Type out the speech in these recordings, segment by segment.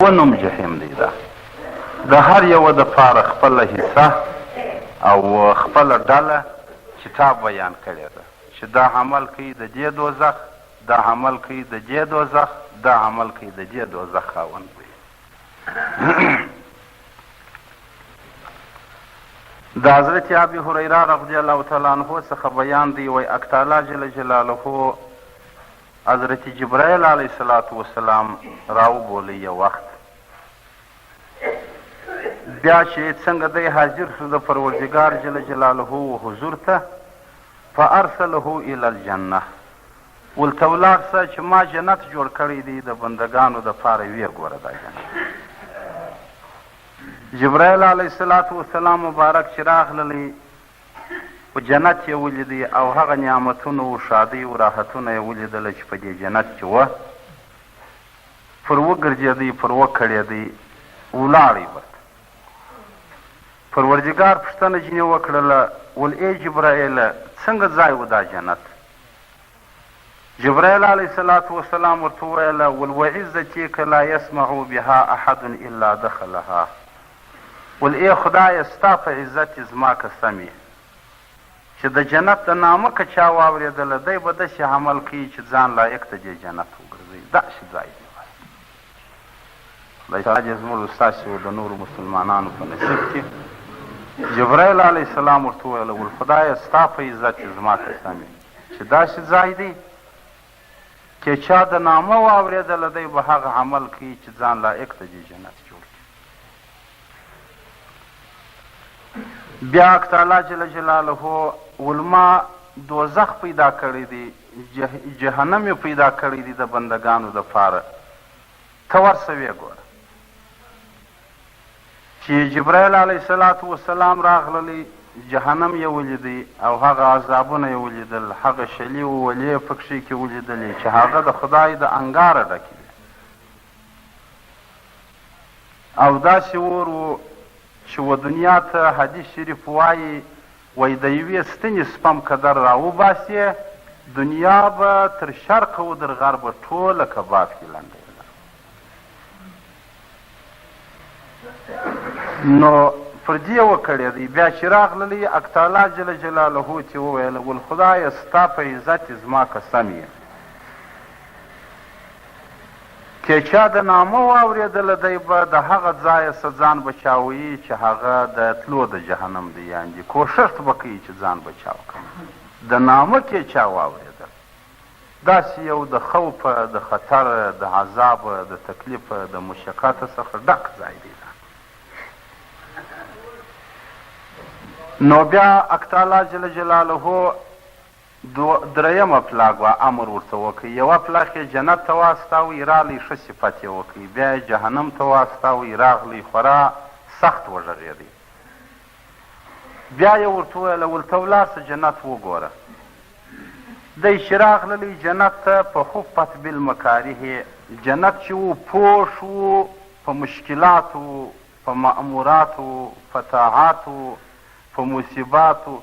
یوه نوم جهیم دی. دا د هر یوه دپاره خپله حصه او خپله ډله کتاب بیان کړې ده چې دا عمل کوي د دې دوزخ، دا عمل کوي د دې دوزخ، دا عمل کوي د دې دوزخ خاوند وي. د حضرت ابي هريره رضی الله تعالی عنه څخه بیان دی، وایي اکتالا جل جلاله حضرت جبرائیل علیه السلام راوبولی یو وخت. بیا چې څنګه دی حاضر شو د پروردګار جل جلاله حضور ته، فارسله الی الجنه، ولته ولاړ شه چې ما جنت جوړ کړی دی د بندګانو دپاره، ویې ګوره دا جنت. جبرائیل علیه السلام مبارک چې راغللی په جنت یې ولیدی او هغه نعمتونه و شادۍ و راحتونه یې ولیدله چې په دې جنت کې وه. پر وګرځېدی، پر وکړېدی، ولاړی ورته. پروردګار پوښتنه ځینې وکړله، ول ای جبرائیله څنګه ځای و دا جنت؟ جبرائیل علیه السلام ورته وویله، ول وعزتیک لا یسمع بها احد الا دخلها، ول ای خدایه ستا په عزت زما قسم چې د جنت د نامه که چا واورېدله دی به داسې عمل کوي چې ځان لایق ته دې جنت وګرځوي. داسې ځای دی. خدای تعالی زموږ ستاسې و د نورو مسلمانانو په نصیب کې. جبرائیل علیه السلام ورته وویله، ول خدایه ستا په عزت زما قسم چې داسې ځای دی چې چا د نامه واورېدله دی به هغه عمل کوي چې ځان لایق ته دې جنت جوړ کړي. بیا تعالی جل جلاله ول ما دوزخ پیدا کړی دی، جهنم یې پیدا کړی دی د بندګانو دپاره، ته ورسه ویې ګوره. چې جبرائیل علیه السلام راغللی، جهنم یې ولیدی او هغه عذابونه یې ولیدل، هغه شلي و ولې پکښې کې ولیدلې چې هغه د خدای د انګاره ډکې وي، او داسې اور و چې و دنیا ته حدیث شریف وایي د یوې ستنې سپم قدر راوباسې، دنیا به تر شرقه و در غربه ټوله کباب کې لنډوله. نو پر دې وکړېدی. بیا چې راغللی اکتالا جل جلاله چې وویله، ول خدایه ستا په عزت زما قسم یې که چا د نامه واورېدله دی به د هغه ځایه څه ځان بچاوي چې هغه د تلو د جهنم دی، یعنې کوښښ به کوي چې ځان بچاو کړي. د نامه کې چا واورېدل داسې یو د خوفه، د خطر، د عذابه، د تکلیفه، د مشقته څخه ډک ځای دی. نو بیا اکتالا جل جلاله درېیمه پلاګ وه امر ورته وکړي. یوه پلاخ یې جنت ته واستاوی، راغلی ښه صفت یې وکړي. بیا یې جهنم ته واستاوی، راغلی خورا سخت وغږېدی. بیا یې ورته وویله، ولته ولاړ شه جنت وګوره. دی چې راغللی جنت ته په خفت بالمکاره، جنت چې و پوښ و په مشکلاتو، په مأموراتو، په طاعاتو، په مصیباتو،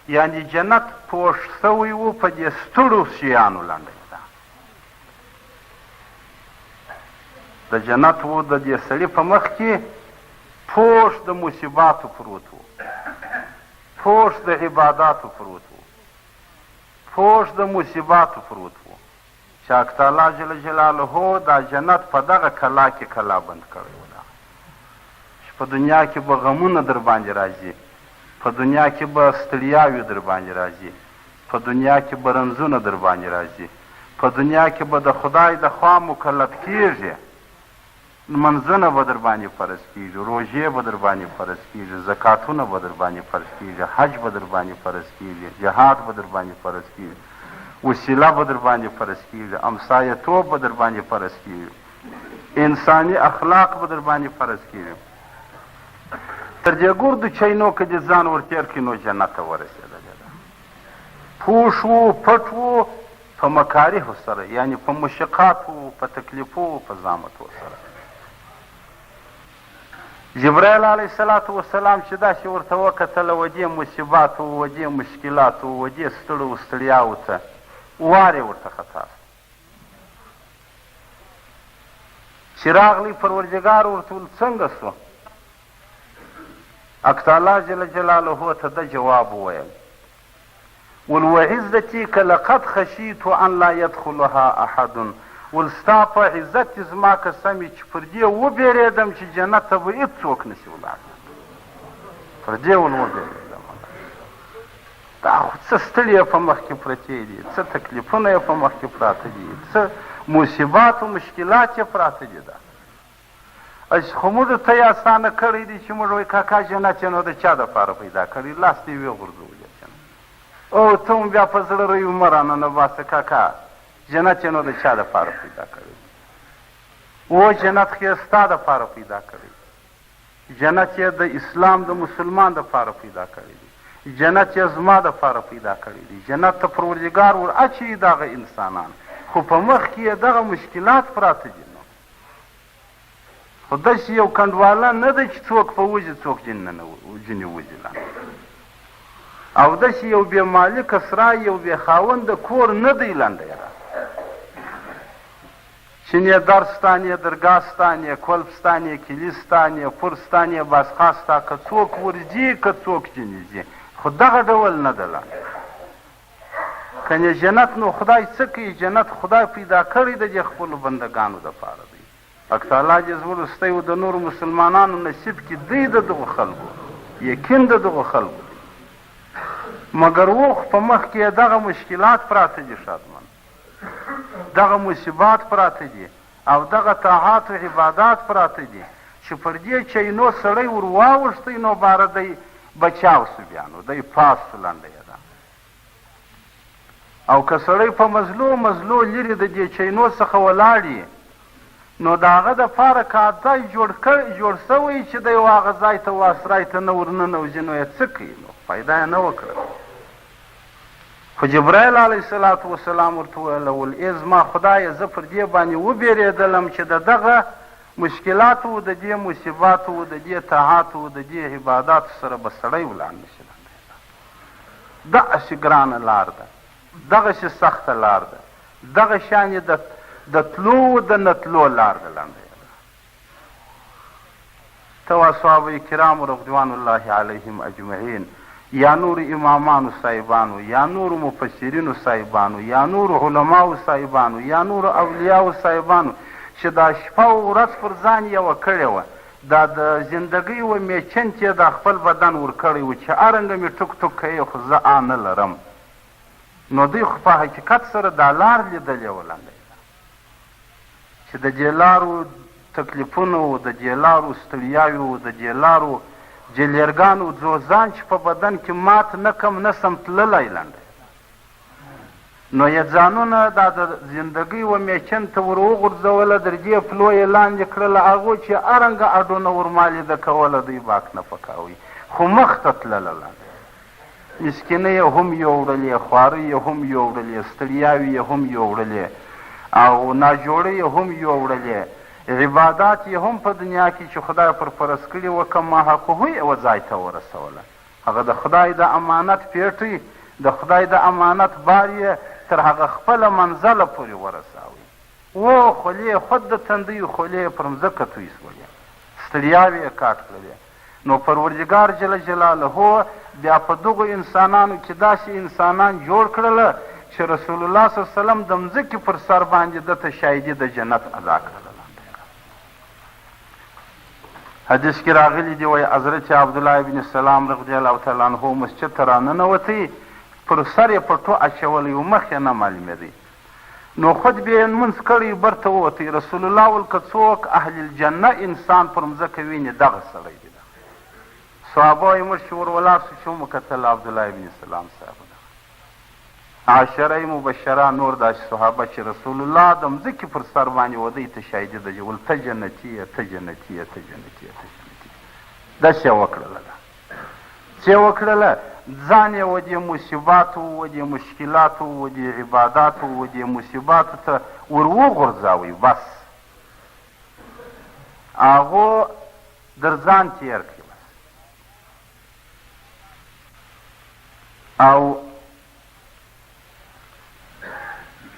یعنی جنت پوښ سوی و په دې ستړو شیانو لنډوي. د جنت و د دې سړي په مخ کې پوښ د مصیباتو پروت و، پوښ د عباداتو پروت و، پوښ د مصیباتو پروت و چې حق تعالی جل جلاله دا جنت په دغه کلا کې کلا بند کړی و. چې په دنیا کې به غمونه در باندې راځي، په دنیا کې به ستړیاوې در باندې راځي، په دنیا کې به رنځونه در باندې راځي، په دنیا کې به د خدای د خوا مکلف کېږي، منځونه به در باندې فرض کېږي، روژې به در باندې فرض کېږي، زکاتونه به در باندې فرض کېږي، حج به در باندې فرض کېږي، جهاد به در باندې فرض کېږي، وسیله به در باندې فرض کېږي، امسایتوب به در باندې فرض کېږي، انساني اخلاق به در باندې فرض کېږي. تر دې ګردو چینو که دې ځان ورتېر کړي نو جنت ته ورسېدلی ده. پوښ و پټ و په مکارهو سره، یعنې په مشقاتو، په تکلیفو، په زحمتو سره. جبرائیل علیه السلام چې داسې ورته وکتله و دې مصیباتو، و دې مشکلاتو، و دې ستړو ستړیاوو ته وار یې ورته خطا چې راغلی پروردګار ورته ویل څنګه سو؟ حق تعالی جل جلاله ته د جواب وویل ول وعزتک لقد خشیت ان لا یدخلها احد ول ستا په عزت زما قسم چې پر دې وبېرېدم چې جنت ته به هېڅوک نشي ولاړ پر دې ول وبېرېدم دا خو څه ستړي په مخ کې پرتې دي څه تکلیفونه یې په مخ کې پراته دي څه مصیبات و مشکلات یې پراته دي خو موږ ته یې اسانه کړی دي چې موږ وایي کاکا جنت یې نو د چا دپاره پیدا کړی لاس دې وغورځولې او ته هم بیا په زړه روی مه راننه باسه کاکا جنت یې نو د چا دپاره پیدا کړی و جنت خو یې ستا دپاره پیدا کړی جنت یې د اسلام د مسلمان دپاره پیدا کړی دی جنت یې زما دپاره پیدا کړی دی جنت ته پروردګار ور اچوي دغه انسانان خو په مخ کې یې دغه مشکلات پراته دي نو خو داسې یو کنډواله نه ده چې څوک په وځي څوک ځینې وځي او داسې یو بې مالکه سرای یو بې خاونده کور نه دی لنډی را چې نه درس ستا نه درګاه ستا نه کلب ستا نه کلي ستا نه پور ستا نه باسخا ستا که څوک ورځي که څوک ځینې ځي خو دغه ډول نه ده لا کنې جنت نو خدای څه کوي جنت خدای پیدا کړی د دې خپلو بندګانو دپاره دی حق تعالی جل وروستی و د نورو مسلمانانو نصیب کې دی د دغو خلکو یقین د دغو خلکو مګر و خو په مخ کې دغه مشکلات پراته دي شادمان دغه مصیبات پراته دي او دغه طاعات و عبادات پراته دي چې پر دې چینو سړی ور واوښتی نو باره دی بچاو سو بیا نو دی پاس سو لنډی ده او که سړی په مزلو لرې د دې چینو څخه ولاړ نو د هغه دپاره که ځای جوړ سوی چې دی هغه ځای ته و اسرای ته نه ورننوځي نو یې څه کوي نو فایده یې نه وکړه خو جبرایل علیه الصلاة وسلام ورته وویل ای زما خدایه زه پر دې باندې وبېرېدلم چې د دغه مشکلاتو و د دې مصیباتو و د دې طاعاتو و د دې عباداتو سره به سړی ولاړ نشي دغسې ګرانه لار ده دغسې سخته لار ده دغه شان یې د تلو و د نتلو لار ده لنډه ته وا صحابه کرامو رضوان الله علیهم اجمعین یا نور امامانو صاحبانو یا نور مفسرینو صاحبانو یا نور علماو صاحبانو یا نور اولیاو صاحبانو چې دا شپه و ورځ پر ځان یوه کړې وه دا د زندګۍ و میچن چې د خپل بدن ورکړی و چې ارنګه مې ټوک ټوک کوي خو زه نه لرم نو دوی خو په حقیقت سره دا لار لیدلې وه لنډی چې د دې لارو تکلیفونه و د دې لارو ستړیاوې و د دې لارو جلیرګانو ځوځان چې په بدن کې مات نه کم نه سم تللی لنډی نو یې ځانونه دا د زندګۍ و میچن ته ور وغورځوله در دې پلو یې لاندې کړله هغو چې ارنګه اډونه ورمالیده کوله دوی باک نه پکاوي خو مخ ته تلله لنډی مسکینۍ یې هم یوړلې خوارۍ یې هم یوړلې ستړیاوې یې هم یوړلې او ناجوړۍ یې هم یوړلې عبادات یې هم په دنیا کې چې خدای پر فرض کړي وه که ماحقه یې یوه ځای ته ورسوله هغه د خدای د امانت پیټی د خدای د امانت بار یې تر هغه خپله منزله پورې ورساوي و خولې خود د تندیو خولې پر مځکه توی سولې ستړیاوې یې کاټ کړلې نو پروردګار جل جلاله بیا په دغو انسانانو کې داسې انسانان جوړ کړله چې رسول الله صلی الله علیه وسلم د مځکې پر سر باندې دته شاهدي د جنت ادا کړله حدیث کې راغلی دی وایي حضرت عبدالله ابن سلام رضی الله تعالی عنه مسجد ته راننوتی پر سر یې پټو اچولی و مخ یې نه معلومېدی نو خود بیا یې لمونځ کړی برته ووتی رسول الله ویل که څوک اهل الجنه انسان پر مځکه ویني دغه سړی دی صحابه یې موږ چې ور ولاړ سو چې ومکتل عبدالله ابن سلام صاحب عشره مبشره نور داسې صحابه چې رسول الله د مځکې پر سر باندې ودی ته شاهدي ده چې ول ته جنتي یې ته جنتي یې ته جنتي یې ته جنتي داسې یې وکړله ده چې یې وکړله ځان یې و دې مصیباتو و دې مشکلاتو و دې عباداتو و دې مصیباتو ته ور وغورځوئ بس هغو در ځان تېر کړي بس او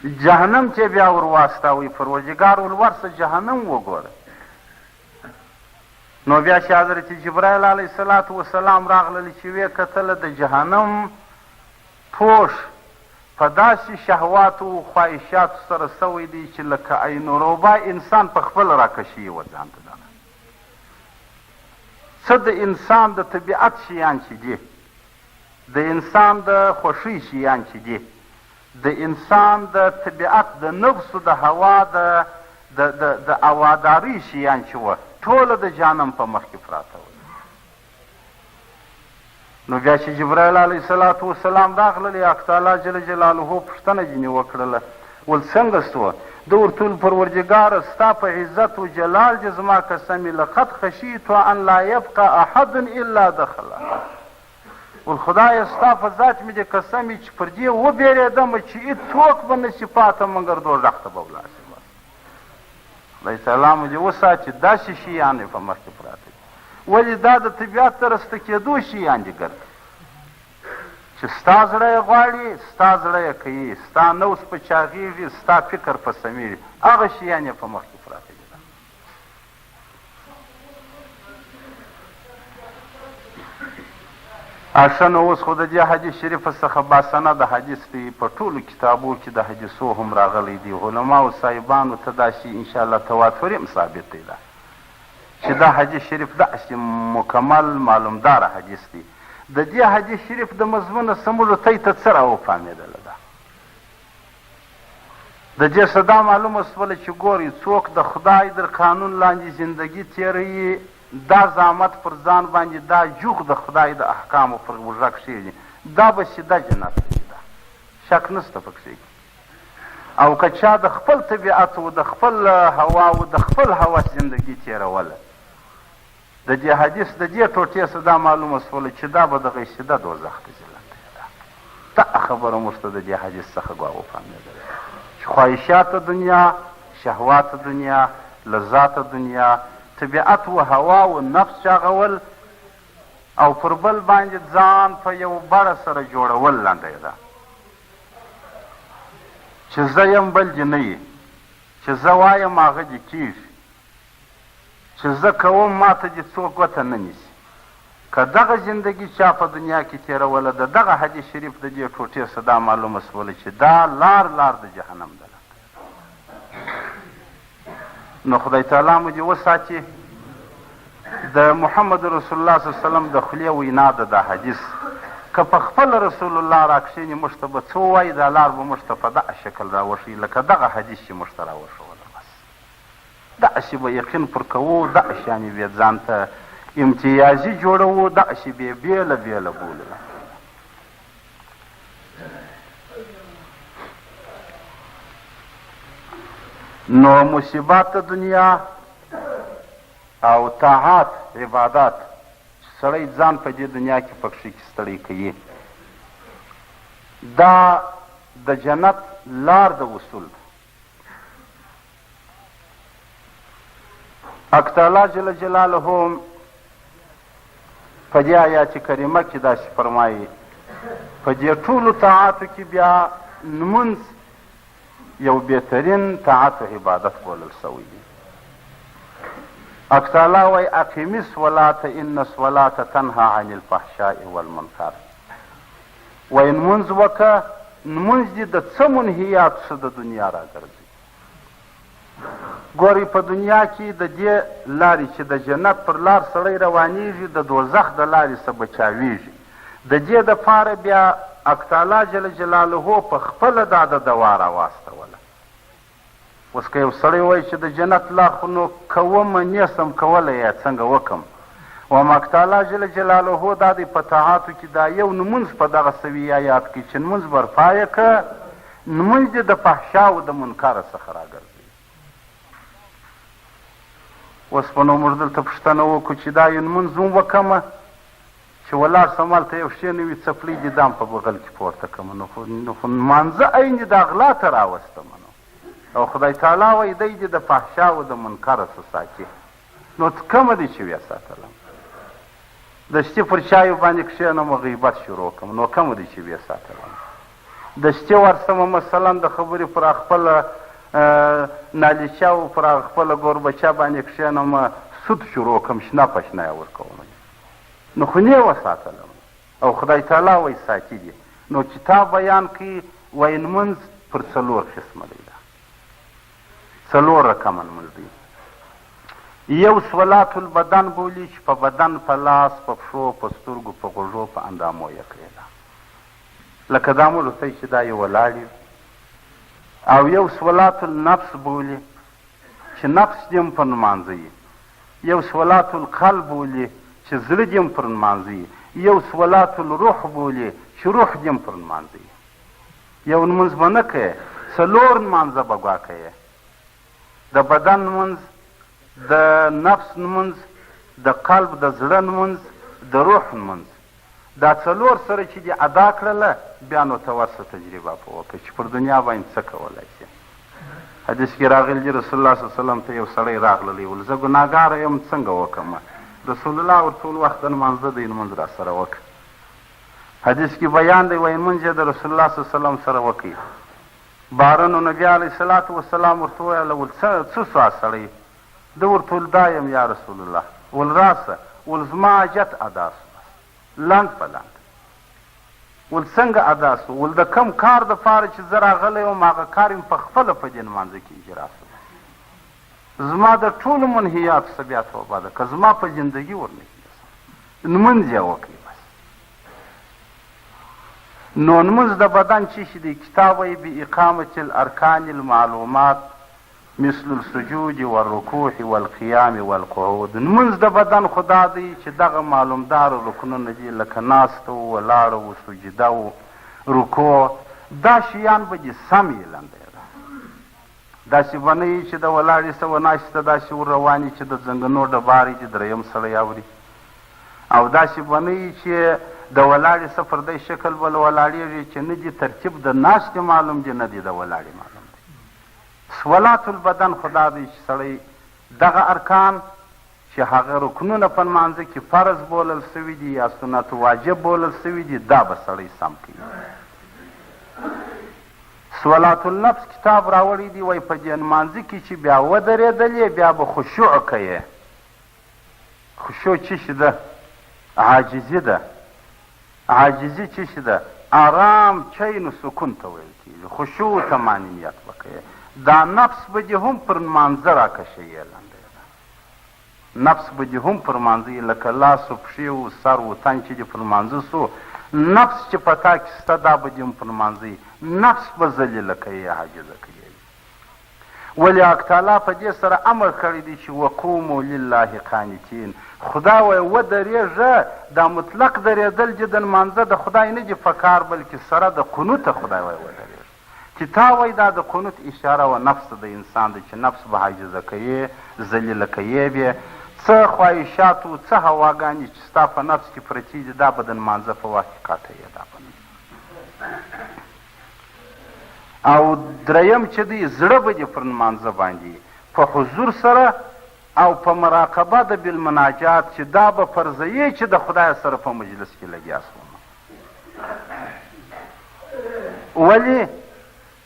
جهنم چې بیا ور واستوي پروردګار ول ورسه جهنم وګوره نو بیا چې حضرت جبرایل علیه الصلاة وسلام راغلل چې ویې کتله د جهنم پوش په داسې شهواتو او خواهشاتو سره سوی دی چې لکه عینروبا انسان په خپل راکشي و ځان ته دغه څه د انسان د طبیعت شیان چې دي د انسان د خوښۍ شیان چې دي د انسان د طبیعت د نفسو د هوا د اواداري شیان چې وه ټوله د جهنم په مخ کې پراته وه نو بیا چې جبرایل علیه الصلاة وسلام راغلل حق تعالی جل جلاله پوښتنه ځینې وکړله ول څنګه سوه ده ورته ویل پروردګاره ستا په عزت و جلال چې زما قسم لقد خشیت ان لا یبقى احد الا دخله ول خدایه ستا په ذات مې دې قسم چې پر دې وبېرېدم چې هېڅوک به نشي پاته مګر دوزخ ته به ولاړ شي خدای تعالی مو دې وساتي داسې شیان یې په مخ کې پراته دي ولې دا د طبیعت ته رسته کېدو شیان دي ګرد چې ستا زړه یې غواړي ستا زړه یې کوي ستا نوس په چاغېږي ستا فکر په سمیږي هغه شیان یې په مخ کې پراته دي ښه نو اوس خو د دې حدیث شریفه څخه باسنده حدیث دی په ټولو کتابو کې د حدیثو هم راغلی دی علماو صاحبانو ته دا شي انشاءالله تواتر هم ثابت دی دا چې دا حدیث شریف داسې مکمل معلومداره حدیث دی د دې حدیث شریف د مضمونه سمولو تی ته څه راوفهمېدله ده د دې څه دا معلومه شوله چې ګورئ څوک د خدای در قانون لاندې زندگی تېروي دا زحمت پر ځان باندې دا جوغ د خدای د احکامو پر اوږه کښېږي دا به سیده جنت ته ځي شک نشته پکښې او که چا د خپل طبیعت و د خپل هوا و د خپل هوس زندگی تېروله د دې حدیث د دې ټوټې څه دا معلومه شوله چې دا به دغه سیده دوزخ ته ځي دا خبره موږ ته د دې حدیث څخه ګواه وفهمېدله چې خواهشات دنیا شهوات دنیا لذات دنیا طبیعت و هوا و نفس چاغول او پر بل باندې ځان په یو بره سره جوړول لنډی ده چې زه یم بل دې نه یي چې زه وایم هغه دې کېږي چې زه کوم ما ته دې څوک ګوته نه نیسي که دغه زندگی چا په دنیا کې تېروله د دغه حدیث شریف د دې ټوټې څه دا معلومه شوله چې دا لار د جهنم ده نو خدای تعالی مو دې وساتي د محمد رسول الله صلی الله علیه وسلم د خولې وینا ده دا حدیث که په خپل رسول الله راکښېني موږ ته به څه ووایي دا لار به موږ ته په دغه شکل راوښیي لکه دغه حدیث چې موږ ته راوښوله بس داسې به یقین پر کوو داسې یعنې بې ځان ته امتیازي جوړوو داسې بې بېله بېله بولو نو مصیبات دنیا او طاعات عبادات سړی ځان په دې دنیا کې پکښې کې ستړی کوي دا د جنت لار د وصول ده حق تعالی جل جلاله په دې آیات کریمه کې داسې فرمایي په دې ټولو طاعاتو کې بیا لمونځ یو بهترین طاعت و عبادت بولل سوی دی حق تعالی وایي اقیم الصلاة ان الصلاة تنهی عن الفحشاء والمنکر وایي لمونځ وکړه لمونځ دې د څه منهیاتو څه د دنیا راګرځي ګورئ په دنیا کې د دې لارې چې د جنت پر لار سړی روانېږي د دوزخ د لارې څه بچاویږي د دې دپاره بیا حق تعالی جل جلاله په خپله دا د دوا راواستوله اوس که یو سړی وایي چې د جنت لار خو نو کومه نیسم کولی یې څنګه وکم وایم حق تعالی جل جلاله دا دی په طاعاتو کې دا یو لمونځ په دغه سوي آیات کې چې لمونځ برپا یې که لمونځ دې د فحشا و د منکره څخه راګرځي اوس په نو موږ دلته پوښتنه وکړو چې دا یو لمونځ هم وکمه چې ولاړ سم هلته یو شی نه وي څپلۍ دې دام په بغل کې پورته کړمه نو خو لمانځه عین دې دا غلا ته راوستمه او خدای تعالی وایي دی دې د فحشا و د منکره څه ساتي نو کومه دې چې ویې ساتلم د شتې پر چایو باندې کښېنم غیبت شروع کړم نو کومه دې چې ویې ساتلم د شتې ورسمه مثلا د خبرې پر خپله نالیچه او پر خپله ګوربچه باندې کښېنم سود شروع کړم شنه پشنه یې ورکوم نو خونې وساتلم او خدای تعالی وایي ساتي دي نو چې تا بیان کوي وایي لمونځ پر 4 قسمه دی 4 رقمه لمونځ دی یو صلات البدن بولي چې په بدن په لاس په پښو په سترګو په غوږو په اندامو یې کړې ده لکه دا مو لوسی چې دا یې ولاړ او یو صلات النفس بولي چې نفس دې هم پر نمانځي یو صلات القلب بولي چې زړه دې هم پر نمانځي یو صلات الروح بولي چې روح دې هم پر نمانځي یو لمونځ به نه کوې 4 لمانځه به ګوا کوې د بدن لمونځ د نفس لمونځ د قلب د زړه لمونځ د روح لمونځ دا 4 سره چې دې ادا کړله بیا نو ته ورسه تجربه په وکړه چې پر دنیا باندې څه کولی شي حدیث کې راغلی دي رسول الله صلی الله علیه وسلم ته یو سړی راغلی ول زه ګناهګاره یم څنګه وکړم رسول الله ور ټول وخت د لمانځه دی لمونځ را سره وکړه حدیث کې بیان دی وایي لمونځ یې د رسول الله صلی الله علیه وسلم سره وکړي بارنو نبي علیه الصلاة والسلام ورته وویله ول څه سوه سړی ده ورته ویل دا یم یا رسول الله ول راسه ول زما حاجت ادا سو لنډ په لنډ ول څنګه ادا سو ول د کم کار دپاره چې زه راغلی وم هغه کار یم په خپله په دې لمانځه کې اجرا سو زما د ټولو منهیاتو څه بیا توبه ده که زما په زندګي ورنږدې لمونځ یې وکړي بس نو لمونځ د بدن چې شي دی کتاب وایي باقامة الارکان المعلومات مثل السجود والرکوع والقیام والقعود لمونځ د بدن خو دا دی چې دغه معلومدار رکنونه دي لکه ناسته و ولاړه و سجده و رکوع دا شیان به دې سم یې لنډی ده داسې به نه وي چې د ولاړې څه و ناشته داسې ور روانې چې د زنګنو ډبارې دي دریم سړی اوري او داسې به نه وي چې د ولاړې څه پر دی شکل به له ولاړېږي چې نه دي ترتیب د ناستې معلوم دي نه دي د ولاړې معلوم صلات البدن خدا دی چې سړی دغه ارکان چې هغه رکنونه په لمانځه کې فرض بولل سوي دي یا سنت واجب بولل سوي دي دا به سړی سم کوي صلات النفس کتاب راوړی دی وایي په دې لمانځه کې چې بیا ودرېدلې بیا به خشوع کوې خشوع څه شي ده عاجزي ده عاجزي څه شي ده آرام چین و سکون ته ویل کېږي خشوع طمانینیت به کوې دا نفس به دې هم پر لمانځه راکشه یې لنډی ده نفس به دې هم پر لمانځه لکه لاس و پښې و سر و تن چې دې پر لمانځه سو نفس چې په تا کې شته دا به دې هم پر لمانځه نفس به ذلیله کوي عاجزه کوي ولې حق تعالی په دې سره امر کړی دی چې وقومو لله قانتین خدا وایي ودرېږه دا مطلق درېدل چې د لمانځه د خدای نه دي په کار بلکې سره د قنوته خدای وایي ودرېږه چې تا وایي دا د قنوت اشاره و نفس د انسان دی چې نفس به عاجزه کوي ذلیله کوي بې څه خواهشات و څه هواګانې چې ستا په نفس کې پرتې دي دا به د لمانځه په وخت کې قاطع دا به او دریم چې دی زړه به دې پر لمانځه باندې په حضور سره او په مراقبه د بالمناجات چې دا به فرضیې چې د خدای سره په مجلس کې لګیا سوم ولې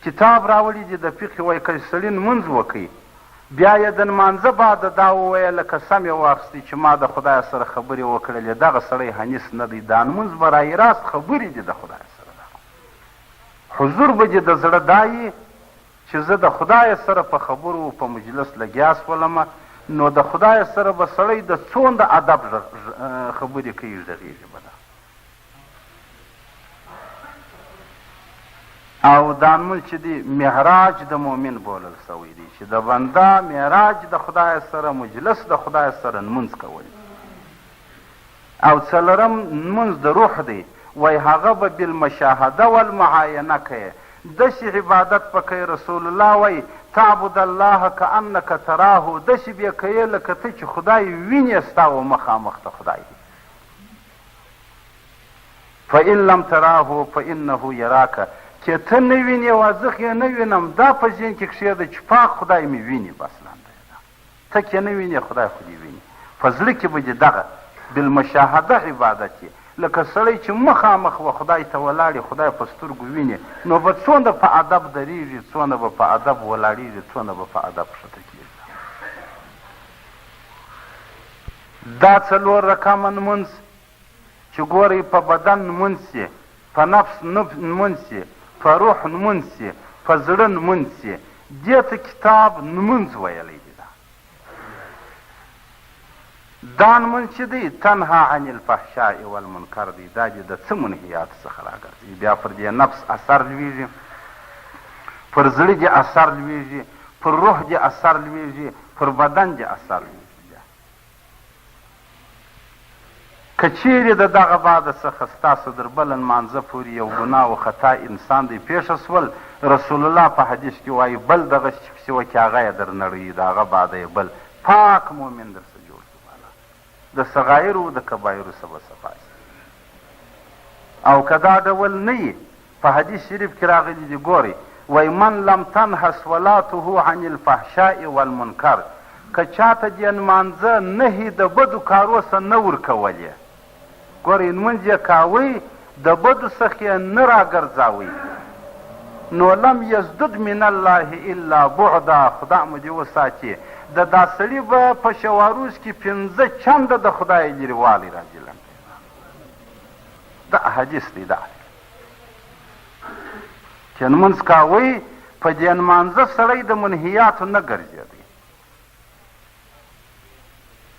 کتاب راوړي دي د فقه وایي که سړي لمونځ وکړي بیا یې د لمانځه بعد دا وویل لکه سم یې واخیستې چې ما د خدای سره خبرې وکړلې دغه سړی حنیس نه دی دا لمونځ به رایې راست خبرې دي د خدای سره حضور به دې د زړه دا یي چې زه د خدای سره په خبرو په مجلس لګیا سولم نو د خدای سره به سړی د څومره ادب خبرې کوي غږېږي به او دا لمونځ چې دی معراج د مؤمن بولل سوی دی چې د بنده معراج د خدای سره مجلس د خدای سره لمونځ کول او څلورم لمونځ د روح دی وایي هغه به بالمشاهده والمعاینه کوي داسې عبادت به کوي رسول الله وایي تعبد الله کانک تراه داسې به یې کوې لکه ته چې خدای وینې ستا و مخامخ ته خدای دی فان لم تراه فانه یراک چې ته نه وینې واضح یې نه وینم دا په ذهن کې کښېږده چې پاک خدای مې ویني بس لنډی ده ته کې نه وینې خدای خو دې ویني په زړه کې به دې دغه بالمشاهده عبادت یې لکه سړی چې مخامخ و خدای ته ولاړې خدای په سترګو ویني نو به څومره په ادب درېږي څومره به په ادب ولاړېږي څومره به په ادب ښکته کېږي دا 4 رقمه لمونځ چې ګورئ په بدن لمونځ سي، په نفس لمونځ سي، په روح لمونځ سي، په زړه لمونځ سي، دې ته کتاب لمونځ ویلی دی. دا لمونځ چې دی تنها عن الفحشاء والمنکر دی، دا دې د څه منهیات څخه راګرځي. بیا پر دې نفس اثر لویږي، پر زړه دې اثر لویږي، پر روح دې اثر لویږي، پر بدن دې اثر لویږي. که چیرې د دغه بعد څخه ستاسو در بل لمانځه پورې یو ګناه و خطا انسان دی پیښه سول، رسول الله په حدیث کې وایي بل دغه چې پسې وکړي هغه یې در نړوي، د هغه بعده یې بل پاک مؤمن در څه جوړ شو. د صغایرو و د کبایرو څه به صفا شي. او که دا ډول نه یي، په حدیث شریف کې راغلي دي، ګورئ وایي من لم تنه صلاته عن الفحشاء والمنکر، که چاته دې لمانځه نهي د بدو کارو څه نه ورکولې، ګورئ لمونځ یې کاوئ د بدو څخه یې نه راګرځاوئ، نو لم یزدد من الله الا بعدا، خدا مو دې وساتي، د دا سړي به په شواروز کې 15 چنده د خدای لرېوالی راځي. دا حدیث دی، دا چې لمونځ کاوئ په دې لمانځه سړی د منهیاتو نه ګرځېدی.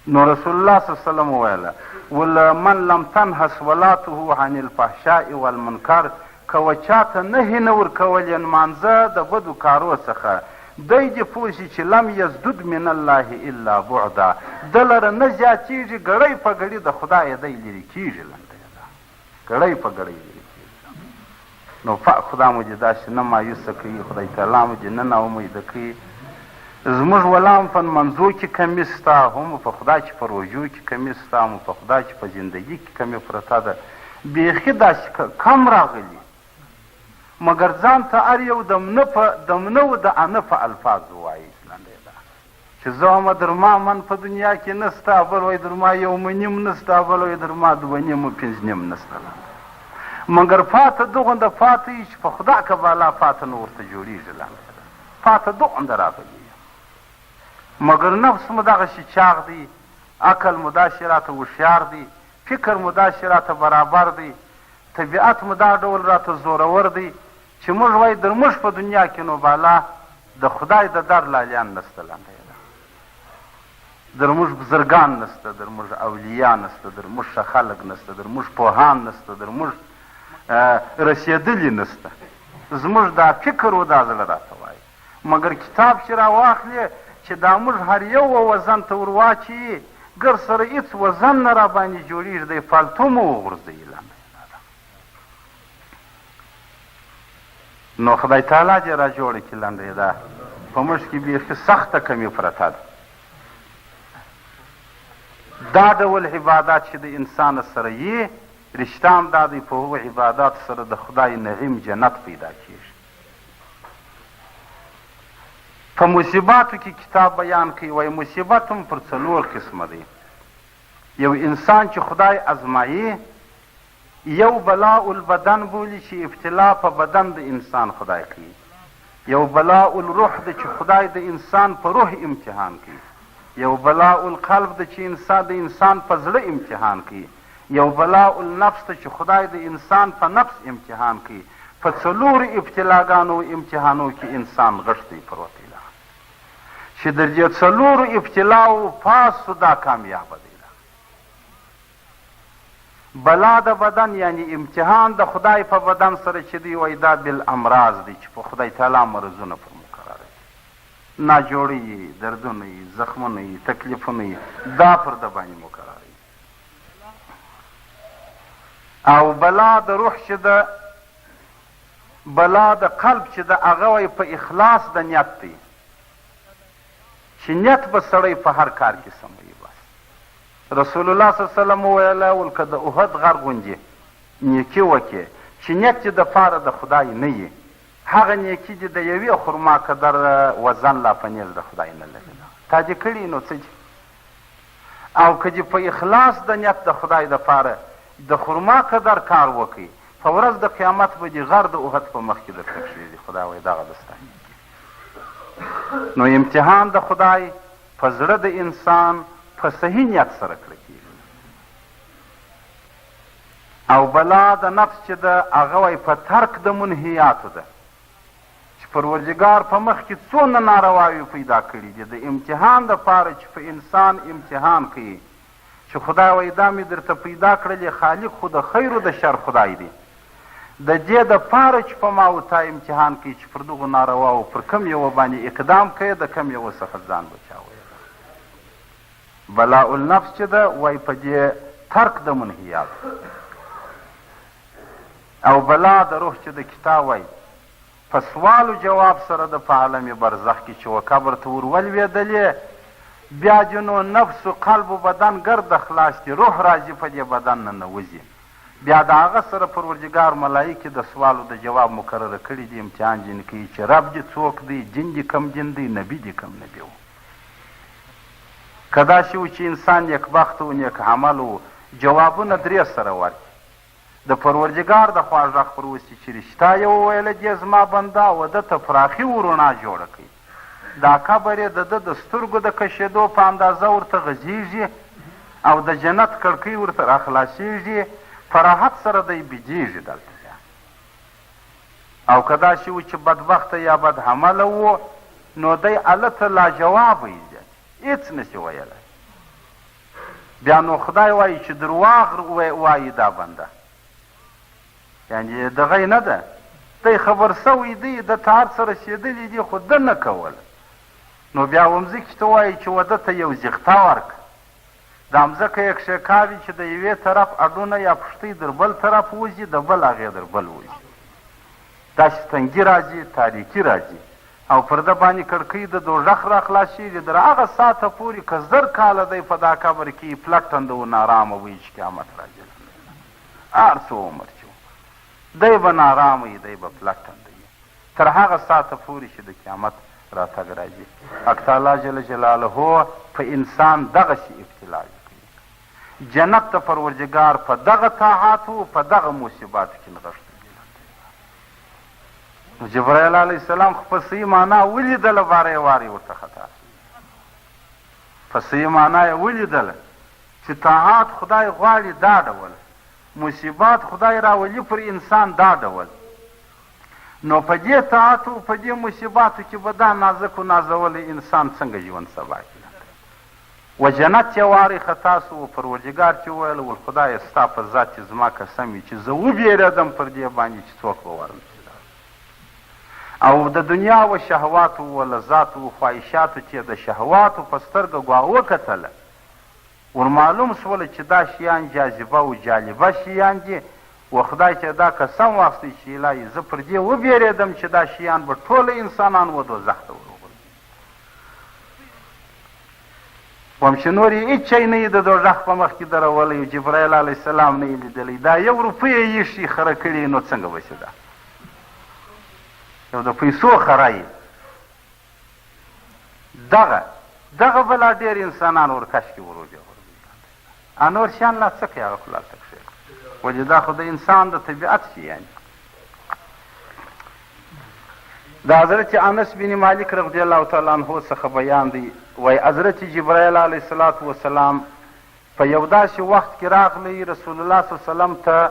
نو رسول الله صلی الله علیه وسلم وویله من لم تنه صلاته عن الفحشاء والمنکر، که و چاته نهي نه ورکول یې لمانځه د بدو کارو څخه، دی دې پوه شي چې لم یزدد من الله الا بعدا، ده لره نه زیاتېږي، ګړی په ګړي د خدایه دی لرې کېږي. ګړی په ګړی لرې کېږي. نو خدا مو دې داسې نه مایوسه کوي، خدای تعالی مو دې نه ناامیده کوي. زموږ ولام په لمانځو کې کمي سته، هم په خدا چې په روژو کې کمي سته، هم په خدا چې په زندګي کې کمي پرته ده، بیخي داسې کم راغلي، مګر ځان ته هر یو د نه و د انه په الفاظ ووایي. چې زه هم در ما من په دنیا کې نسته، بل وایي در ما 1.5 نسته، بل وایي در ما 2.5 5.5 نسته، مګر پاته دغونده پاته یي چې په خدا که بالا پاته نه ورته جوړېږي، پاته دغونده راغلي. مګر نفس مو دغسې چاغ دی، عقل مو داسې راته هوښیار دی، فکر مو داسې راته برابر دی، طبیعت مو دا ډول راته زورور دی چې موږ وایي در موږ په دنیا کې نو بالا د خدای د در لالیان نسته، در موږ بزرګان نسته، در موږ اولیا نسته، در موږ ښه خلک نسته، در موږ پوهان نسته، در موږ رسېدلي نسته. زموږ دا فکر و دا زړه راته وایي. مګر کتاب چې راواخلې چې دا موږ هر یو وزن ته ور واچوي، ګر سره هېڅ وزن نه راباندې جوړېږي، دی فالتو مو وغورځوي. نو خدای تعالی دې را جوړه کړي. لنډۍ ده په موږ کې بیخي سخته کمي پرته ده. دا ډول عبادات چې د انسان سره یي، رشته هم دا دی په هغو عبادات سره د خدای نعیم جنت پیدا کېږي. په مصیباتو کې کتاب بیان کوي، وایي مصیبت هم پر 4 قسمه دی. یو انسان چې خدای ازمایي، یو بلاء البدن بولی چې ابتلا په بدن د انسان خدای کوي، یو بلاء الروح ده چې خدای د انسان په روح امتحان کوي، یو بلاء القلب ده چې د انسان په زړه امتحان کوي، یو بلاء النفس ده چې خدای د انسان په نفس امتحان کوي. په 4 ابتلاګانو امتحانو کې انسان غښتی پروت دی، چې در دې 4 ابتلاو پاس دا کامیابه دی. بلا د بدن یعنی امتحان د خدای په بدن سره چې دی، وایي دا بالامراض دی چې په خدای تعالی مرضونه پر مقرره دي، ناجوړي یي، دردونه یي، زخمونه یي، تکلیفونه یي، دا پر د باندې مقرره دي. او بلا د روح چې ده، بلا د قلب چې ده، هغه وایي په اخلاص د نیت دی، چې نیت به سړی په هر کار کې سموي. رسول الله صلی الله علیه وسلم وویله ول که د احد غر غوندې نیکي وکړې چې نیت چې د پاره د خدای نه یي، هغه نیکي دې د یوې خرما قدر وزن لا په نیز د خدای نه لري، تا دې کړي نو څه دي. او که دې په اخلاص د نیت د خدای د پاره د خرما قدر کار وکړي، په ورځ د قیامت به دې غر د احد په مخ کې درته کښېږدي. خدای وایي دغه د ستا نیکي. نو امتحان د خدای په زړه د انسان په صحیح نیت سره کړه کېږي او بلا د نفس چې ده هغه وایي په ترک د منهیاتو ده چې پروردګار په مخ کې څونه نارواوې پیدا کړي دي د امتحان دپاره چې په انسان امتحان کوي چې خدای وایي دا مې درته پیدا کړلې خالق خو د خیر و د شر خدای دی د دې دپاره چې په ما و تا امتحان کوي چې پر دغو نارواو پر کم یوه باندې اقدام کوي د کم یوه څخه ځان بچاوی بلاء النفس چې ده وایي په دې ترک د منهیات او بلا د روح چې د کتاب وایي په سوال و جواب سره د په عالم برزخ کې چې و قبر ته ور ولوېدلې بیا جنو نفس و قلب و بدن ګرد خلاص دي روح راځي په دې بدن نه نوځي بیا د هغه سره پروردګار ملایکې د سوال و د جواب مقرره کړي دي امتحان جن کوي چې رب دې څوک دی جن دې کم جن دی نبي دې کم نبي و که داسې و چې انسان نیکبخته و نیک عمل و جوابونه درې سره ورکړي د پروردګار د خوا غږ پر وسي چې رښتا یې وویله دې زما بنده و ده ته فراخي و رڼا جوړه کړي دا قبر یې د ده د سترګو د کشېدو په اندازه ورته غځېږي او د جنت کړکۍ ورته راخلاصېږي په راحت سره دی بیجېږي دلته او که داسې و چې بدبخته یا بدحمله و نو دی هلته لاجوابه یې هېڅ نشي ویلی بیا نو خدای وایي چې درواغ وایي دا بنده یعنې دغه نه ده دی خبر سوی دی د ته هر څه رسېدلي دي خو ده نه کول نو بیا ومځکې ته وایي چې وده ته یو زیغته ورکړه دا مځکه یې کښېکاږي چې د یوې طرف اډونه یا پښتۍ در بل طرف وځي د بل هغې در بل وځي داسې تنګي راځي تاریکي راځي او پر ده باندې کړکۍ د دوژخ را خلاصېږي تر هغه ساعته پورې که 1000 کاله دی په دا قبر کې پلټنده و نارامه وایي چې قیامت راځي هر څه عمر چې دی به نارامه وي دی به پلټنده وي تر هغه ساعته پورې چې د قیامت راتګ راځي حق تعالی جل جلاله په انسان دغسې ابتلا کوي جنت ته پروردګار په دغه طاعاتو په دغه مصیباتو کې نغښتلی نو جبرایل علیه السلام خو په صحیح معنا ولیدله باره یې وارې ورته خطا په صحیح معنا یې ولیدله چې طاعات خدای غواړي دا ډول مصیبات خدای راولي پر انسان دا ډول نو په دې طاعتو په دې مصیباتو کې به دا نازک و نازولی انسان څنګه ژوند سبا کړي و جنت یې وارې خطا سو و پروردګار چې وویل ول خدایه ستا په ذات چې زما قسم وي چې زه وبېرېدم پر دې باندې چې څوک به ورنشي او د دنیا و شهواتو و لذاتو و خواهشاتو چې د شهواتو په سترګه ګوا وکتله ورمعلوم سوله چې دا شیان جاذبه و جالبه شیان دي و خدای چې دا قسم واخیستی چې الهي زه پر دې وبېرېدم چې دا شیان به ټوله انسانان و دوزخ ته وروغورځي وم چې نور یې هېڅ شی نه یې د دوزخ په مخ کې درولی جبرایل علیه السلام نه یې لیدلی دا 1 روپۍ یې ایښي خره کړي نو څنګه به شي دا یو د پیسو خره یې دغه بلا ډېر انسانان ورکش کې وروځي نور شیان لا څه کوي هغه خو لا تکفیر ولې دا خو د انسان د طبیعت شي یعنې د حضرت انس بن مالک رضی الله تعالی عنه څخه بیان دی وایي حضرت جبرایل علیه الصلاة وسلام په یو داسې وخت کې راغلی رسول الله صلی الله علیه وسلم ته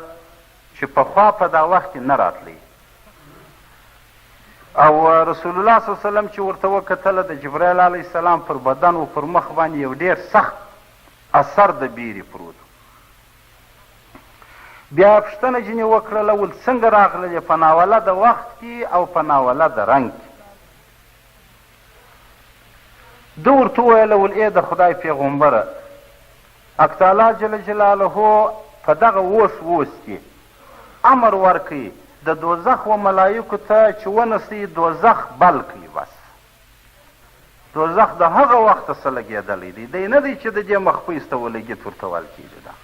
چې پخوا په دا وخت کې نه راتلی او رسول الله صلی الله علیه وسلم چې ورته وکتله د جبرایل علیه السلام پر بدن و پر مخ باندې یو ډېر سخت اثر د بیرې پروت بیا پوښتنه ځینې وکړله ول څنګه راغللې په ناوله د وخت کې او په ناوله د رنګ کې ده ورته وویله ول ای د خدای پیغمبره حق تعالی جل جلاله په دغه اوس کې امر ورکوي د دوزخ و ملایکو ته چې ونسي دوزخ بل کوي بس دوزخ د هغه وخته څه لګېدلی دی دی نه دی چې د دې مخپیس ته ولګېد ورته ویل کېږي دا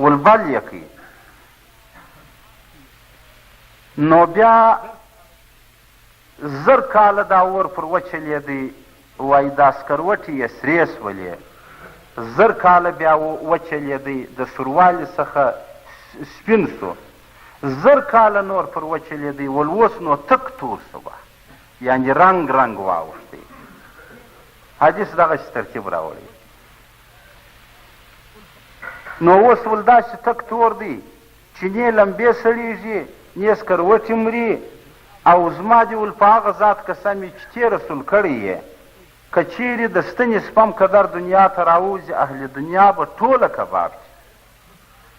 ول بل یې کوي نو بیا 1000 کاله دا اور پر وچلېدی وایي دا سکروټې یې سرې سولې 1000 کاله بیا وچلېدی د سوروالي څخه سپین سو 1000 کاله نور پر وچلېدی ول اوس نو تک تور سوه یعنې رنګ واوښتی حدیث دغسې ترتیب راوړی نو اوس ول داسې تک تور دی چې نه لمبې سړېږي نه سکروټې مري او زما دې ول په هغه ذات قسم چې تې رسول کړی یې که چیرې د ستنې سپم قدر دنیا ته راوځي اهل دنیا به ټوله کباب کړي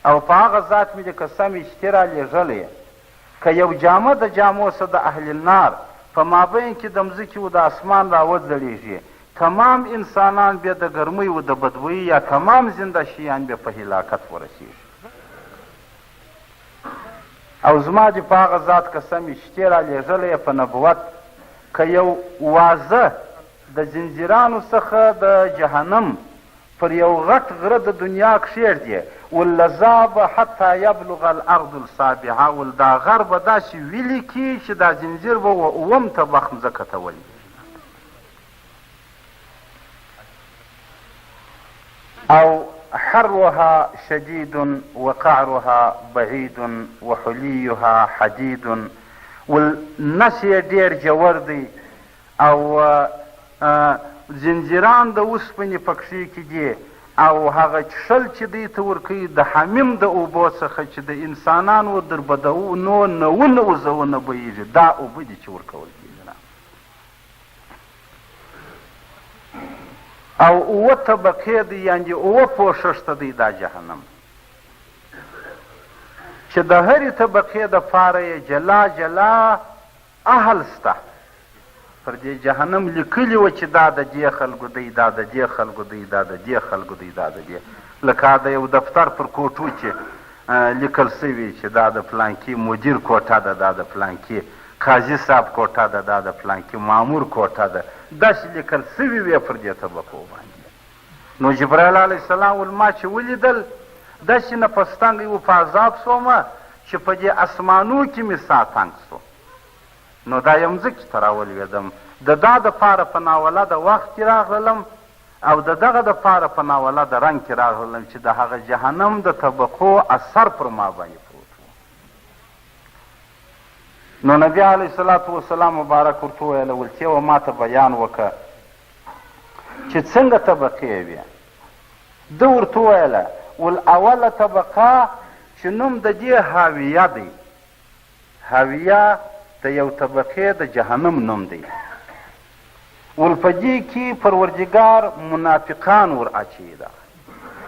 او په هغه ذات مې د قسم چې تې رالېږلی که یو جامه د جامو څه د اهل النار په مابین کې د مځکې و د اسمان راوځړېږي تمام انسانان بیا د ګرمۍ و د بدبویي یا تمام زنده شیان بیا په هلاکت ورسېږي او زما دې په هغه ذات قسم چې تې رالېږلی په نبوت که یو واضح د زنځیرانو څخه د جهنم پر یو غټ غره د دنیا کښېږدي واللذاب حتی یبلغ الارض السابعه ول دا غر به داسې ویلي کي چې دا زنځیر به اووم طبق مځکه ته ولوېږي او حرها شدید وقعرها بعید وحلیها حدید والنس یې ډېر جوړ دی او زنځیران د اوسپنې په کښې کې دي او هغه چښل چې دوی ته ورکوي د حمیم د اوبو څخه چې د انسانانو در بدونو نوونه وزونه بهیږي دا اوبه دي چې ورکول کېږي او اووه طبقې دی یعنې اووه پوښښته دی دا جهنم چې د هرې طبقې دپاره یې جلا جلا اهل سته پر دې جهنم لیکلي وه چې دا د دې خلکو دی دا د دې خلکو دی دا د دې خلکو دی دا د دې لکه د یو دفتر پر کوټو چې لیکل سوي چې دا د فلانکي مدیر کوټه ده دا د فلانکي قاضي صاحب کوټه ده دا د فلانکي مامور کوټه ده داسې لیکل سوي وې پر دې طبقو باندې نو جبرائیل علیه السلام ول ما چې ولیدل داسې نفس تنګی و په عذاب سومه چې په دې اسمانو کې مې سا تنګ سو نو دا یم ځکې ته راولوېدم د دا دپاره په ناوله د وخت کې راغلم او د دغه دپاره په ناوله د رنګ کې راغلم چې د هغه جهنم د طبقو اثر پر ما باندې پروت و نو نبي علیه الصلاة وسلام مبارک ورته وویله ول چې و ما ته بیان وکړه چې څنګه طبقې وې ده ورته وویله ول اوله طبقه چې نوم د دې هاویه دی هاویه د یو طبقې د جهنم نوم دی ول په دې کې پروردګار منافقان ور اچوي ده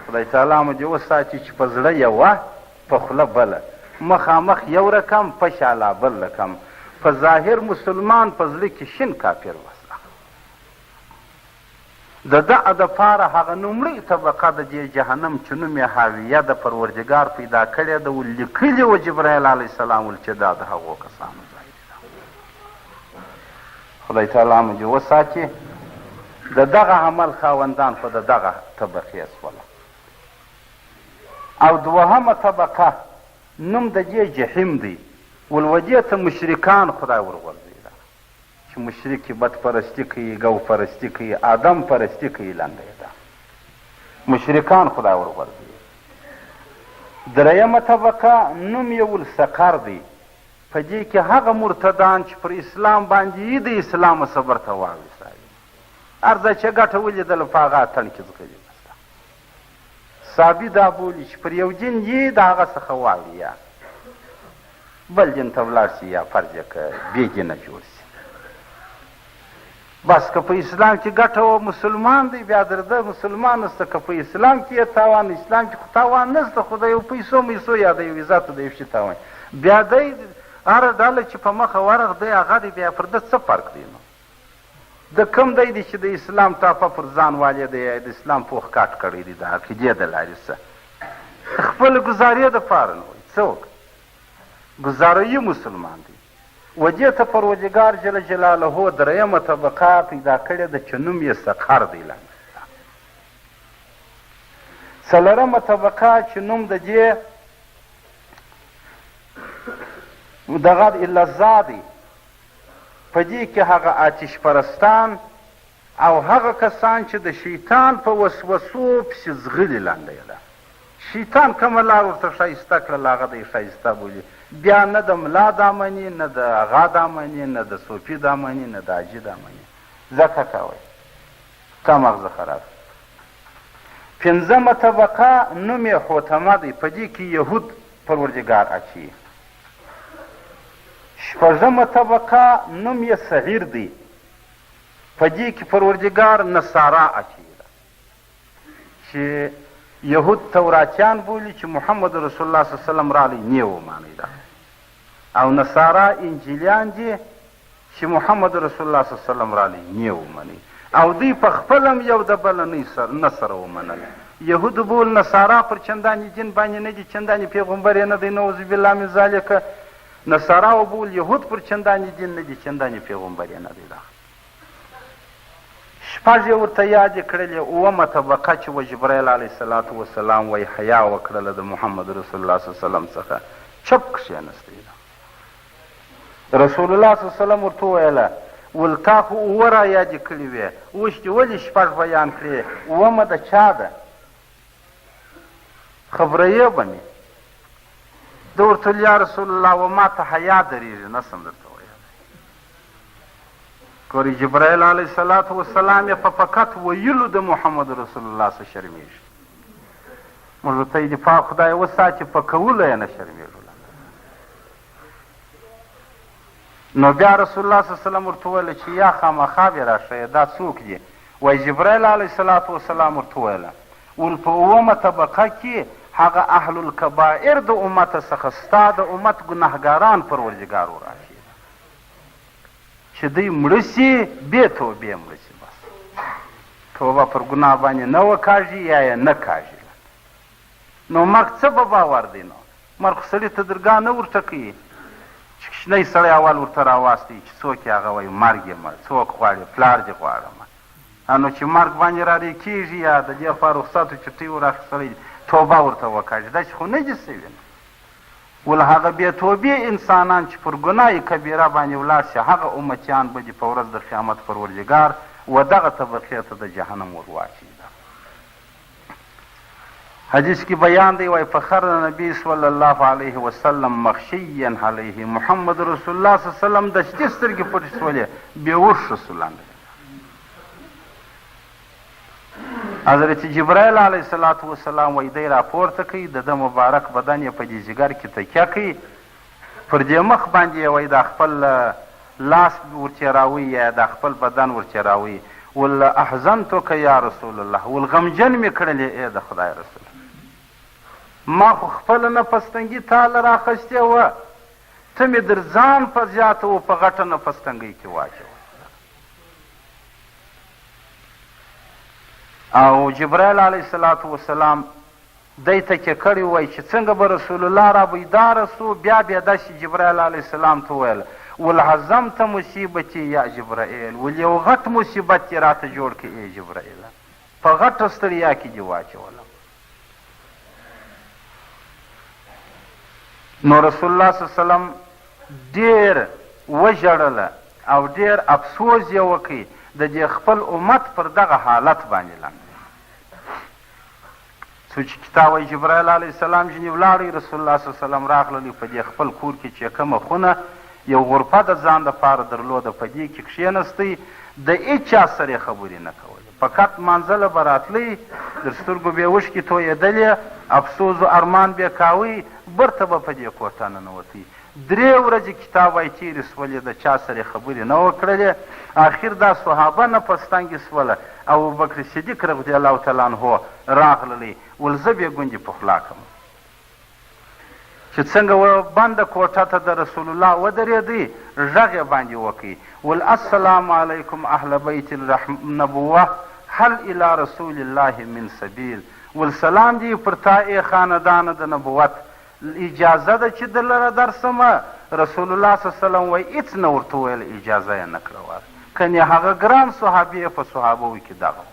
خدای تعالی مو دې وساتي چې په زړه یوه په خوله بله مخامخ یو رقم په شاله بل رقم په ظاهر مسلمان په زړه کې شین کافر وسله د ده دپاره هغه لومړۍ طبقه د دې جهنم چې نوم یې حاویه د پروردګار پیدا کړې ده ول لیکلي و جبرایل علیه السلام ول چې دا د هغو کسانو خدای تعالی مو دې وساتي د دغه عمل خاوندان په د دغه طبقې سوله او دوهمه طبقه نوم د دې جحیم دی ول و دې ته مشرکان خدای ورغورځوي چې مشرکې بت پرستي کوي ګو پرستي کوي آدم پرستي کوي لنډۍ ده مشرکان خدای ورغورځوي درېیمه طبقه نوم یې ول سقر دی په دې کې هغه مرتدان چې پر اسلام باندې یې د اسلامه صبر ته واویستایي هر ځای چې ګټه ولیدله په هغه اتڼ کې ځغلي بسته صابي دا بولي چې پر یو دین یې د هغه څخه واوړي یا بل دین ته ولاړ سي یا فرض یې که بې دینه جوړ سي بس که په اسلام کې ګټه و مسلمان دی بیا در ده مسلمان نسته که په اسلام کې یې تاوان اسلام کې خو تاوان نسته خو د یو پیسو میسو یا د یو عزت د یو شي تاوان بیا دی هره ډله چې په مخه ورغ دی هغه دی بیا پر ده څه فرق دی نو د کوم دی دی چې د اسلام تاپه پر ځان والې دی یا د اسلام پوخ کاټ کړی دی د عقیدې د لارې څه خپل ګزارې دپاره نه وایي څه وکړي ګزاروي مسلمان دی و دې ته پروردګار جل جلاله درېیمه طبقه پیدا کړې ده چې نوم یې سقر دی لاندې څلورمه طبقه چې نوم د دې دغه لظا دی په دې کې هغه آتش پرستان او هغه کسان چې د شیطان په وسوسو پسې ځغلي لنډۍ ده شیطان کومه لار ورته ښایسته کړله هغه د یې ښایسته بولي بیا نه د ملا دا مني نه د اغا دا مني نه د صوفي دا مني نه د حاجي دا مني ځکه کوئ تا مغزه خراب پنځمه طبقه نوم یې حوتمه دی، په دې کې یهود پروردګار اچوي. شپږمه طبقه نوم یې صغیر دی، په دې کې پروردګار نصارا اچوي چې یهود توراتیان بولي چې محمد رسول الله صلی الله علیه وسلم رالی نه وماني ده، او نصارا انجیلیان دي چې محمد رسول الله صلی الله علیه وسلم رالی نه ومني، او دوی په خپل هم یو د بل نه سره ومنل. یهود بول نصارا پر چندانې دین باندې نه دي، چندانې پیغمبر یې نه دی، نعوذ بالله من ذلک. نصارا وبول یهود پر چندانې دین نه دي، چندانې پیغمبر یې نه دی. شپږ یې ورته یادې کړلې. اومه طبقه چې و جبرایل علیه الصلاة وسلام وایي حیا وکړله د محمد رسول الله صلی الله علیه وسلم څخه، چپ کښېنستی ده. رسول الله صلی الله علیه وسلم ورته وویله ول تا خو اووه را یادې کړې وې، اوس دې ولې شپږ بیان کړې؟ اومه د چا ده؟ خبره یې به مې. ده ورته ویل یا رسول الله و ما ته حیا درېږي، نه سم درته ویلی. ګورې جبرایل علیه الصلاة وسلام یې په فقط ویلو د محمد رسول الله څخه شرمېږي. موږ ورته یې دفاع خدای وساتي، په کولو یې نه شرمېږو. نو بیا رسول الله صلی الله علیه وسلم ورته وویله چې یا خامخا بې راښیې، دا څوک دي؟ وایي جبرایل علیه الصلاة وسلام ورته وویله ول په اومه طبقه کې هغه اهل الکبائر د امت څخه ستا د امت ګناهګاران پروردګار وراشي چې دوی مړه سي بې توبې مړه سي، بس توبه پر ګناه باندې نه وکاږي یا یې نه کاږي. نو مرګ څه به باور دی؟ نو مرګ خو سړي ته درګاه نه ورټکوي چې کوچنی سړی اول ورته راواستوي چې څوک یې هغه وایي مرګ یې مړ، څوک غواړي پلار دې غواړم. نو چې مرګ باندې رارې کېږي یا د دې خوا رخصت و چټۍ وراخیستلی توبه ورته وکاږي، داسې خو نه دي سوي. ول هغه بې توبې انسانان چې پر ګناه کبیره باندې ولاړ شي، هغه امتیان به دي په ورځ د قیامت پروردګار و دغه طبقې ته د جهنم ور واچوي. حدیث کې بیان دی، وایي فخر نبی صلی الله علیه وسلم مغشیا علیه، محمد رسول الله صلی الله علیه وسلم د شتې سترګې پټې شولې، بېهوښه شو لاندې. حضرت جبرایل علیه الصلاة وسلام وایي دی راپورته کوي، د ده مبارک بدن یې په دې جګر کې تکیه کوي، پر دې مخ باندې یې وایي دا خپل لاس ورتېراوي یا دا خپل بدن ورتېراوي. ول احزنتک یا رسول الله، ول غمجن مې کړلې ای د خدای رسول، ما خو خپله نفستنګي تا له راخیستې وه، ته مې در ځان په زیاته و په غټه نفستنګۍ کې واچوه. او جبرایل علیه الصلاة وسلام دی تکیه کړی وایي چې څنګه به رسول الله را بیداره سو، بیا داسې جبرایل علیه السلام ته وویل ول هزمت مصیبتي یا جبرائیل، ول یو غټ مصیبت یې راته جوړ کړي ای جبرائیل، په غټه ستړیا کې دې واچولم. نو رسول الله صلی الله علیه وسلم ډېر وژړله او ډېر افسوس یې وکړي د دې خپل امت پر دغه حالت باندې لاندې. څو چې کتاب وایي جبرایل علیه السلام ځینې ولاړی، رسول الله صلی الله علیه وسلم راغللی په دې خپل کور کې چې کومه خونه یو غرفه د ځان دپاره درلوده، په دې کې کښېنستی، د هېچا سره یې خبرې نه کولې، فقط مانځله به راتلی، در سترګو به یې اوښکې تویېدلې، افسوس و ارمان به یې کاوی، برته به په دې کوټه ننوتی. 3 ورځې کتاب وایي تېرې سولې، د چا سره یې خبرې نه وکړلې. آخر دا صحابه نه پستنګې سوله، او ابوبکر صدیق رضی الله تعالی عنه راغللی، ول زه بې ګوندې پخلا کړم چې څنګه و بنده کوټه ته د رسول الله ودرېدی، غږ یې باندې وکړي، ول السلام علیکم اهل بیت النبوه هل الی رسول الله من سبیل، ول سلام دې پر تا ای خاندان د نبوت، اجازه ده چې دلته درسمه. رسول الله صلی الله علیه وسلم وایي هېڅ نه ورته وویل، اجازه یې نه کړه. کنې هغه ګران صحابي په صحابو کې دغه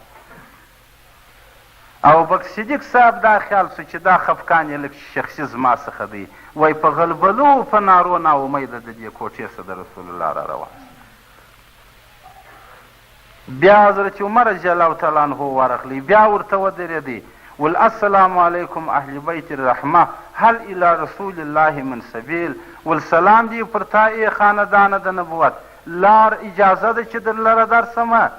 او ابوبکر صدیق صاحب دا خیال سو چې دا خفقان یې لږ شخصي زما څخه دی، وایي په غلبلو په نارو ناامیده د دې کوټې څخه د رسول الله را روان. بیا حضرت عمر رضی الله تعالی عنه ورغلی، بیا ورته ودرېدی، ول السلام علیکم اهل بیت الرحمه هل الی رسول الله من سبیل، ول سلام دی پر تا ای خاندان د نبوت، لار اجازه ده چې در لره درسمه.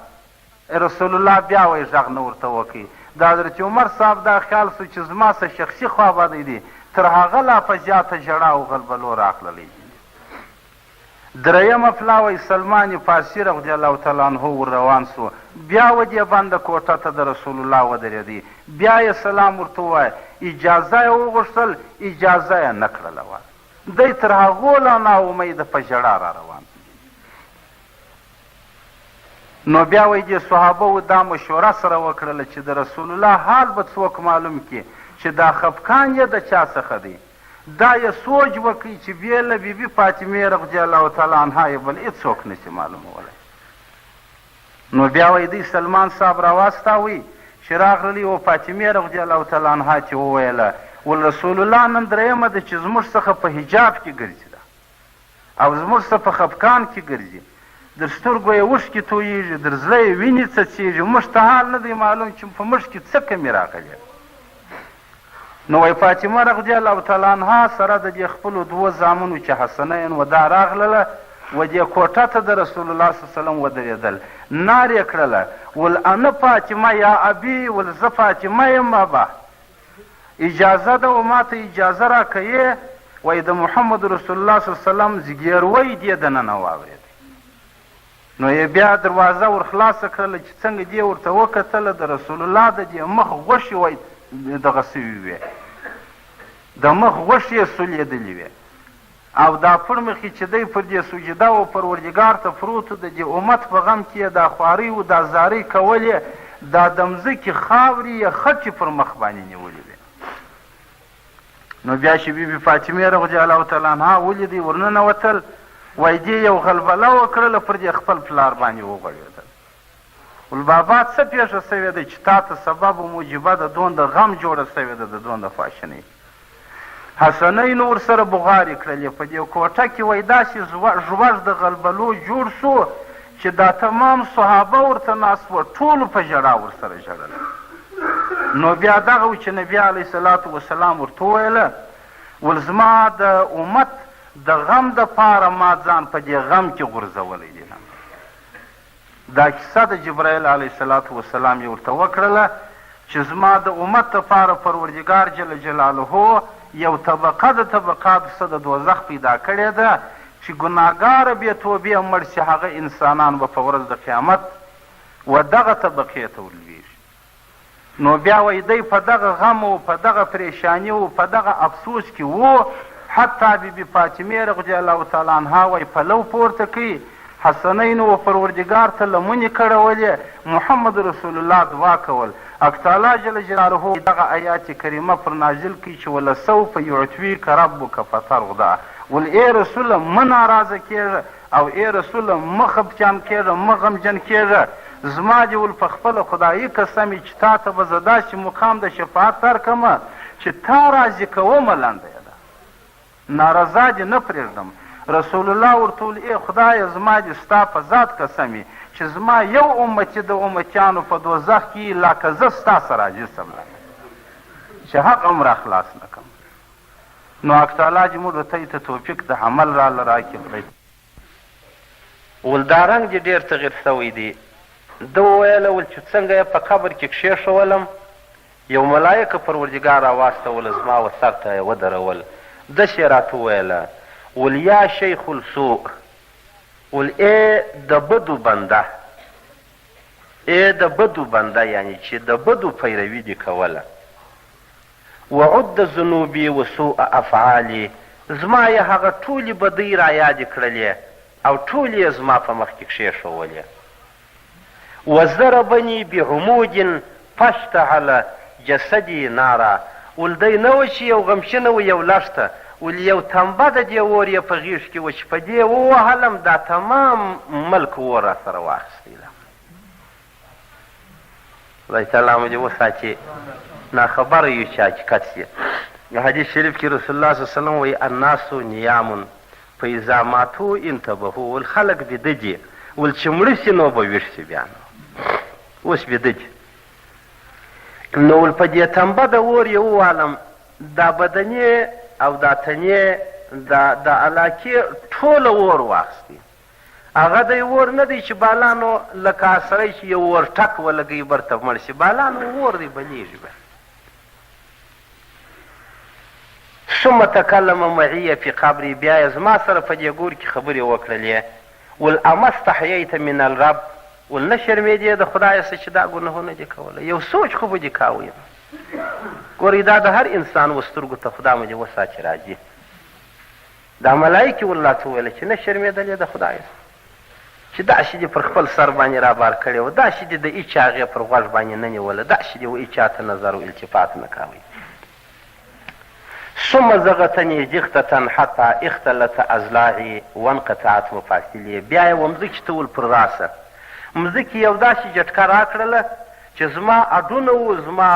رسول الله بیا وایي غږ نه ورته وکړي، د حضرت عمر صاحب دا خیال سو چې زما څه شخصي خوابدی دی تر هغه لا په زیاته ژړا او غلبلو راغللی. درېیمه پلاوی سلمان فارسي رضی الله تعالی عنه ور روان سو، بیا ودې بنده کوټه ته د رسول الله ودرېدی، بیا یې سلام ورته ووایه، اجازه یې وغوښتل، اجازه یې نه کړله وه. دی تر هغو لا ناامیده په ژړا را روان. نو بیا وایي دې صحابهو دا مشوره سره وکړله چې د رسول الله حال به څوک معلوم کړي چې دا خفقان یې د چا څخه دی. دا یې سوچ وکړي چې بې له بیبي فاطمې رضی الله تعالی عنها یې بل هېڅوک نشي معلومولی. نو بیا وایي دوی سلمان صاحب راواستاوی چې راغللي و فاطمې رضی الله تعالی عنها چې وویله ول رسول الله نن درېیمه ده چې زموږ څخه په حجاب کې ګرځي ده او زموږ څخه په خفقان کې ګرځي، در سترګو یې اوښکې تویېږي، در زړه یې وینې څڅېږي، موږ ته حال نه دی معلوم چې په موږ کې څه کمې راغلې. نو وایي فاطمه رضی الله تعالی عنها سره د دې خپلو دوو زامنو چې حسنین و دا راغلله و دې کوټه ته د رسول الله صلی الله علیه وسلم ودرېدل، نارې کړله ول انا فاطمه یا ابي، ول زه فاطمه یم بابا، اجازه ده و ما ته اجازه راکوې. وایي د محمد رسول الله صلی الله علیه وسلم زګیروی دې دننه واورېد. نو یې بیا دروازه ور خلاصه کړله چې څنګه دې ورته وکتله د رسول الله د دې مخ غوښې وایي دغه سوي وې، د مخ غوښې یې سولیدلې وې او دا پړمخې چې دی پر دې سجده و پروردګار ته پروت و، د دې امت په غم کې یې دا خوارۍ و دا زارۍ کولې، دا د مځکې خاورې یې خټې پر مخ باندې نیولې وې. نو بیا چې بیبي فاطمې رضی الله تعالی عنها ولیدی ورننوتل، وایي دې یو غلبله وکړله پر دې خپل پلار باندې وغوړېدل. ول بابا څه پېښه سوې ده چې تا ته سبب و موجبه د دونده غم جوړه سوې ده د دونده خواشنۍ. حسنینو ورسره بغارې کړلې په دې کوټه کې، وایي داسې ژوږ د غلبلو جوړ سو چې دا تمام صحابه ورته ناست وه، ټولو په ژړا ورسره ژړل. نو بیا دغه و چې نبي علیه صلات وسلام ورته وویله ول زما د امت د غم دپاره ما ځان په دې غم کې غورځولی دی. دا کیسه د جبرائیل علیه صلات وسلام یې ورته وکړله چې زما د امت دپاره پروردګار جل جلاله یو طبقه د طبقاتو څه د دوزخ پیدا کړې ده چې ګناهګاره بې توبې مړ شي، هغه انسانان به په ورځ د قیامت و دغه طبقې ته ورلویږي. نو بیا وایي دی په دغه غم و په دغه پریشاني و په دغه افسوس کې و، حتی بیبي فاطمې رضی الله تعالی عنها وایي پلو پورته کوي، حسنین و پروردګار ته لمنې کړولې، محمد رسول الله دعا کول، تعالی جل جلاله دغه آیات کریمه پر نازل کړي چې ولسوف یعطیک ربک فترضی، ول ای رسوله مه ناراضه کېږه او ای رسوله مه خفجان کېږه، مه غمجن کېږه، زما دې ول په خپله خدایي قسمې چې تا ته به زه داسې مقام د شفاعت درکړمه چې تا راضي کومه لنده یې ده، نارضا دې نه پرېږدم. رسول الله ورته ویل ای خدایه زما دې ستا په ذات قسم چې زما یو امتي د امتیانو په دوزخ کې لکه زه ستا سره راضي سم چې حق هم را خلاص نه کړم. نو حق تعالی دې موږ ته توفیق د عمل راله راکړي خدای. ول دا رنګ دې ډېر تغیر سوی دی. ده وویله ول چې څنګه یې په قبر کې کښېښولم، یو ملایکه پروردګار راواستوله زما و سر ته یې ودرول. داسې یې راته وویله ول یا شیخ السوء، ول ای د بدو بنده، ای د بدو بنده، یعنی چې د بدو پیروي دې کوله، وعد ذنوبي وسوء افعالي، زما یې هغه ټولې بدۍ را یادې کړلې او ټولې یې زما په مخ کې کښېښولې. وضربني بعمود فاشتعل جسدي نارا، ول دی نه و چې یو غمشنه و یو لښته، ول یو تنبه د دې اور یې په غېږ کې و چې په دې ووهلم دا تمام ملک اور را سره واخیستی ده. خدای تعالی مو دې وساتي ناخبره یو چې حقیقت سي. حدیث شریف کې رسول الله صلی الله علیه وسلم وایي الناس نیام فاذا ماتوا انتبهوا، ول خلک بیده دي، ول چې مړه سي نو به ویښ سي بیا نو اوس بیده دي. نو ول په دې تنبه د اور یې ووهلم، دا بدنې او دا تنې دا علاقې ټوله اور واخیستې هغه دی اور نه دی چې بالانو لکه سړی چې یو اور ټک ولګوي برته مړ شي، بالانو اور دی بلیږي به. ثم تکلم معي في قبري، بیا یې زما سره په دې ګور کې خبرې وکړلې. ول اما استحییت من الرب، ول نه شرمېدې د خدای څخه چې دا ګناهونه دې کوله، یو سوچ خو به دې کاوه. ګورې دا د هر انسان و سترګو ته خدا مو دې وساتي راځي. دا ملایکې والله څه ویله چې نه شرمېدلې د خدای څخه چې داسې دې پر خپل سر باندې رابار کړی و، داسې دې د هېچا هغې پر غوږ باندې نه نیوله، داسې دې و هېچا ته نظر و التفات نه کوئ. ثم زغتني زغتة حتى اختلت اضلاعي وانقطعت مفاصلي، بیا یې ومځکې ته ول پر راسه، مځکې یو داسې جټکه راکړله چې زما اډونه و، زما